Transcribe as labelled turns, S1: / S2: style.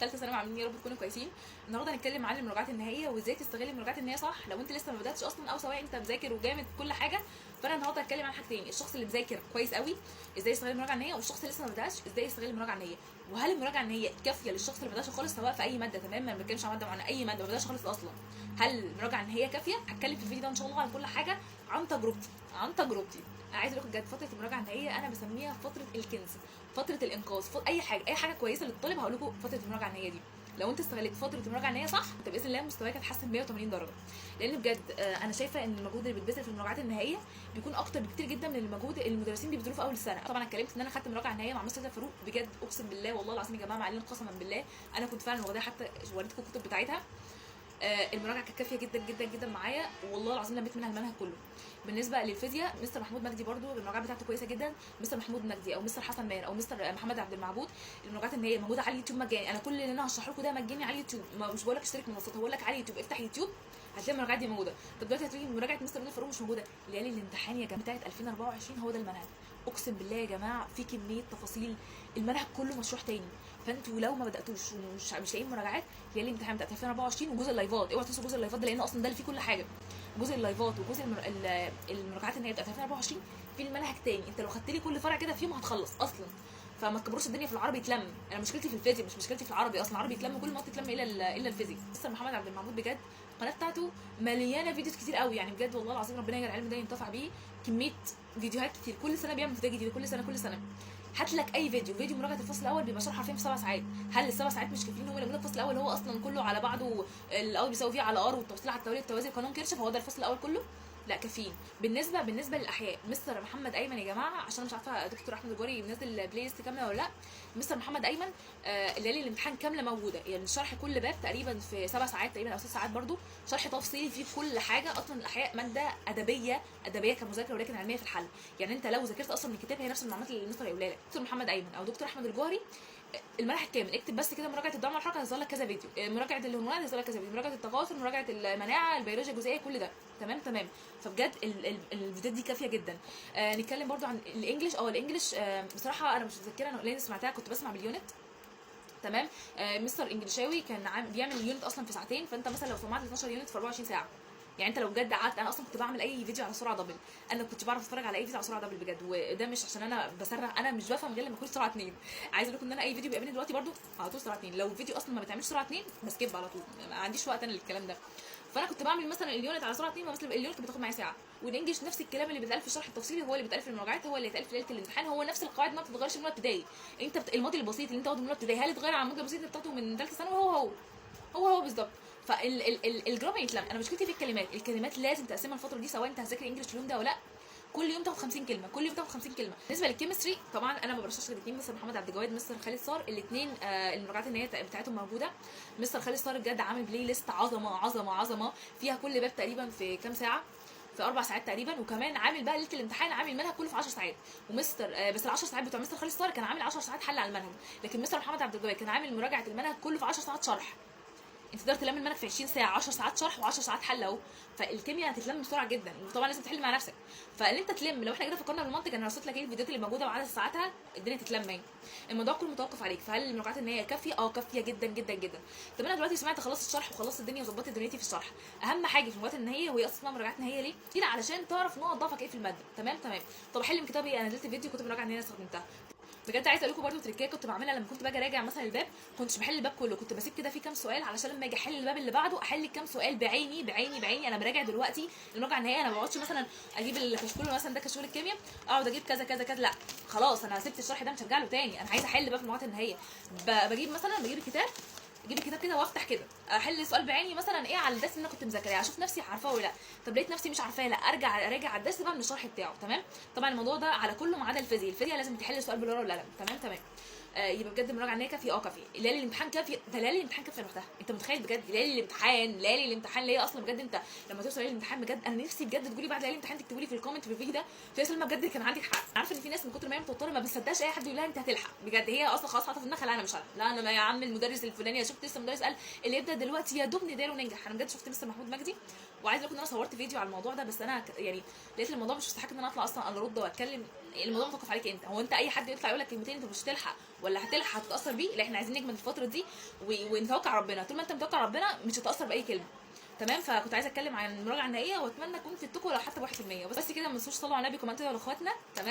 S1: ثالثه ثانوي عاملين يا رب تكونوا كويسين. النهارده هنتكلم عن المراجعات النهائيه وازاي تستغل المراجعات النهائيه صح لو انت لسه ما بداتش اصلا، او سواء انت مذاكر وجامد كل حاجه. فانا النهارده هتكلم عن حاجتين: الشخص اللي مذاكر كويس قوي ازاي يستغل المراجعه النهائيه، والشخص اللي لسه ما بداش ازاي يستغل المراجعه النهائيه. وهل المراجعه النهائيه كافيه للشخص اللي ما بداش خالص سواء في اي ماده؟ تمام، ما بنتكلمش عن ماده معينه، اي ماده ما بداش خالص اصلا. هل المراجعه النهائيه كافيه؟ هتكلم في الفيديو ده ان شاء الله على كل حاجه عن تجربتي. انا عايزه اقول لكم بجد فتره المراجعه النهائيه انا بسميها فتره الكنز، فتره الانقاذ، اي حاجه كويسه للطالب هقول لكم فتره المراجعه النهائيه دي. لو انت استغلت فتره المراجعه النهائيه صح انت باذن الله مستواك هيتحسن 180 درجه. لان بجد انا شايفه ان المجهود اللي بيتبذل في المراجعات النهائيه بيكون اكتر بكتير جدا من المجهود اللي المدرسين بيبذلوه في اول السنه. طبعا انا اتكلمت ان انا خدت مراجعه نهائيه مع مستر فاروق، بجد اقسم بالله والله العظيم يا جماعه معلن قسما بالله انا كنت فعلا واخداها، حتى وريتكم الكتب بتاعتها. المراجعه كانت كافيه جدا جدا جدا معايا، والله العظيم لميت منها المنهج كله. بالنسبه للفيزياء مستر محمود مجدي برده المراجعه بتاعته كويسه جدا. مستر محمود مجدي او مستر حسن ماهر او مستر محمد عبد المعبود، المراجعات النهائيه موجوده على اليوتيوب مجاني. انا كل اللي انا هشرح لكم ده مجاني على اليوتيوب، مش بقول لك اشترك من منصات، هقول لك على اليوتيوب افتح يوتيوب هتلاقي المراجعات دي موجوده. طب دلوقتي هتلاقي مراجعه مستر نور فاروق مش موجوده، ليالي الامتحان يا جماعه بتاعت 2024 هو ده المنهج. اقسم بالله يا جماعه في كميه تفاصيل، المنهج كله مشروح تاني. فانتوا لو ما بداتوش ومش لاقيين مراجعات، ليالي الامتحان بتاعت 2024 وجزء اللايفات، اوعوا تنسوا جزء اللايفات ده لان اصلا ده اللي فيه كل حاجه. جزء اللايفات وجزء المراجعات النهائيه بتاعت 2024 في المنهج تاني. انت لو خدت لي كل فرع كده فيهم هتخلص اصلا. فما تكبروش الدنيا في العربي يتلم. انا مشكلتي في الفيزياء مش مشكلتي في العربي، اصلا العربي يتلم كل ما تتلم الا الفيزياء. مستر محمد عبد المعبود بجد القناه بتاعته مليانه فيديوز كتير قوي، يعني بجد والله العظيم ربنا يجعل العلم ده ينتفع بيه. كميه فيديوهات كتير، كل سنه بيعمل فيديو جديد، كل سنه. هات لك اي فيديو مراجعه الفصل الاول بيبقى شرح حرفيا في 7 ساعات. هل ال7 ساعات مش كافيين؟ هو لما الفصل الاول هو اصلا كله على بعضه، الاول بيساوي فيه على ار والتوصيل على التوالي التوازي قانون كيرشف، هو ده الفصل الاول كله. لا كافيين. بالنسبه للاحياء مستر محمد ايمن يا جماعه، عشان مش عارفه دكتور احمد الجوري منزل بلاي ليست كامله ولا لا. مستر محمد ايمن الليالي الامتحان كامله موجوده، يعني شرح كل باب تقريبا في 7 ساعات تقريبا او 6 ساعات برده، شرح تفصيلي فيه كل حاجه. اصلا الاحياء ماده ادبيه كمذاكره ولكن علميه في الحل، يعني انت لو ذاكرت اصلا من الكتاب هي نفس المعلومات اللي المستر هيقولها لك. دكتور محمد ايمن او دكتور احمد الجوهري المنهج كامل، اكتب بس كده مراجعه الدعم والحركه هيظهر لك كذا فيديو، مراجعه الهرمونات هيظهر لك كذا فيديو، مراجعه التغاثر، مراجعه المناعه، البيولوجيا الجزيئيه، كل ده تمام. فبجد الفيديوهات دي كافيه جدا. نتكلم برده عن الانجليش. الانجليش بصراحه انا مش متذكره انا ليه سمعتها، كنت بسمع باليونت تمام. مستر انجليشاوي كان بيعمل اليونت اصلا في ساعتين، فانت مثلا لو سمعت 12 يونت في 24 ساعه، يعني انت لو بجد قعدت، انا اصلا كنت بعمل اي فيديو على سرعه دبل، انا كنت بعرف اتفرج على اي فيديو على سرعه دبل بجد، وده مش عشان انا بسرع، انا مش بفهم غير لما يكون سرعه 2. عايز اقول لكم ان انا اي فيديو بيقابلني دلوقتي برده على طول سرعه 2، لو فيديو اصلا ما بتعملش سرعه 2 بسكيب على طول، ما عنديش وقت انا للكلام ده. فانا كنت بعمل مثلا اليونت على سرعه 2، مثلا اليونت بتاخد معايا ساعه. والانجليش نفس الكلام اللي بيتقال في الشرح التفصيلي هو اللي بيتقال في المراجعات، هو اللي بيتقال في ليله الامتحان، هو نفس القواعد ما بتتغيرش من اولى ابتدائي. انت الماضي البسيط اللي انت واخده من اولى ابتدائي هل اتغير عن الماضي البسيط اللي بتاخده من ثالثه ثانوي؟ هو بالظبط. فالجرامر يتلم. انا مشكلتي في الكلمات لازم تقسمها الفتره دي، سواء انت هتذاكر انجلش اليوم ده ولا لا، كل يوم تاخد 50 كلمه، بالنسبه للكيمستري طبعا انا ما برشحش غير الاثنين، مستر محمد عبد الجواد، مستر خالد صار، الاثنين المراجعات النهائيه بتاعتهم موجوده. مستر خالد صار بجد عامل بلاي ليست عظمه فيها كل باب تقريبا في كام ساعه، في 4 ساعات تقريبا، وكمان عامل بقى ليله الامتحان عامل المنهج كله في 10 ساعات. ومستر بس ال 10 ساعات بتوع مستر خالد صار كان عامل 10 ساعات حل على المنهج، لكن مستر محمد عبد الجواد كان عامل مراجعه المنهج كله في 10 ساعات شرح. انت تقدر تلم المنهج في 20 ساعه، 10 ساعات شرح و10 ساعات حل اهو. فالكيمياء هتتلم بسرعه جدا، وطبعا لازم تحل مع نفسك. فاللي انت تلم، لو احنا كده فكرنا بالمنطق انا رصيت لك ايه الفيديوهات اللي موجوده وعدد ساعاتها الدنيا تتلم اهي. الموضوع كله متوقف عليك. فهل المراجعات النهائيه كافيه؟ كافيه جدا جدا جدا. طب انا دلوقتي سمعت خلصت الشرح وخلصت الدنيا وظبطت دنيتي في الشرح، اهم حاجه في المراجعات النهائيه وهي اصلا مراجعات نهائيه ليه؟ كده علشان تعرف نقط ضعفك ايه في الماده. تمام. طب احل من كتابي، انا نزلت فيديو كنت مراجعه نهائيه استخدمتها بجد. عايزه اقول لكم برده تريكات كنت بعملها لما كنت باجي اراجع مثلا الباب، كنتش بحل الباب كله، كنت بسيب كده فيه كام سؤال علشان لما اجي احل الباب اللي بعده احل كام سؤال بعيني. انا براجع دلوقتي المراجعه النهائيه، انا ما بقعدش مثلا اجيب الكشكول مثلا ده كشكول الكيمياء اقعد اجيب كذا كذا كذا، لا خلاص انا سبت الشرح ده مش هرجع له تاني، انا عايزه احل بقى في المراجعات النهائيه. بجيب الكتاب، اجيب الكتاب كده وافتح كده احل سؤال بعيني مثلا ايه على الدرس اللي انا كنت مذاكراه، اشوف نفسي عارفاه ولا لا. طب لقيت نفسي مش عارفاه، لا ارجع اراجع الدرس بقى من الشرح بتاعه. تمام. طبعا الموضوع ده على كله ما عدا الفيزياء لازم تحل السؤال بالورقه والقلم. تمام. يبقى بجد المراجعه النهائيه كافيه. كافيه. ليالي الامتحان كافيه، ده ليالي الامتحان كافيه لوحدها. انت متخيل بجد ليالي الامتحان اللي هي اصلا بجد انت لما توصل ليالي الامتحان بجد انا نفسي بجد تقولي بعد ليالي الامتحان تكتبوا لي في الكومنت في الفيديو ده يا سلمى بجد كان عندك حق. عارفه ان في ناس من كتر ما هي متوتره ما بتصدقش اي حد يقول لها انت هتلحق بجد، هي اصلا خلاص حاطه في دماغها لا انا مش هلحق، لا انا يا عم المدرس الفلاني شفت لسه مدرس قال اللي يبدا دلوقتي يا دوب نداله وننجح. انا بجد شفت مستر محمود مجدي وعايز اقول لكم ان انا صورت فيديو على الموضوع ده، بس انا يعني لقيت الموضوع مش مستحق ان انا اطلع اصلا ارد واتكلم. الموضوع متوقف عليك انت. هو انت اي حد يطلع يقول لك كلمتين انت مش هتلحق ولا هتلحق هتتاثر بيه؟ لا، احنا عايزين نجمد الفتره دي ونتوكل ربنا. طول ما انت متوكل ربنا مش هتتاثر باي كلمه. تمام. فكنت عايزه اتكلم عن المراجعه النهائيه، واتمنى اكون فدتكم لو حتى ب1%. بس كده، ما تنسوش تصلوا على النبي، كمان تدعوا لاخواتنا. تمام.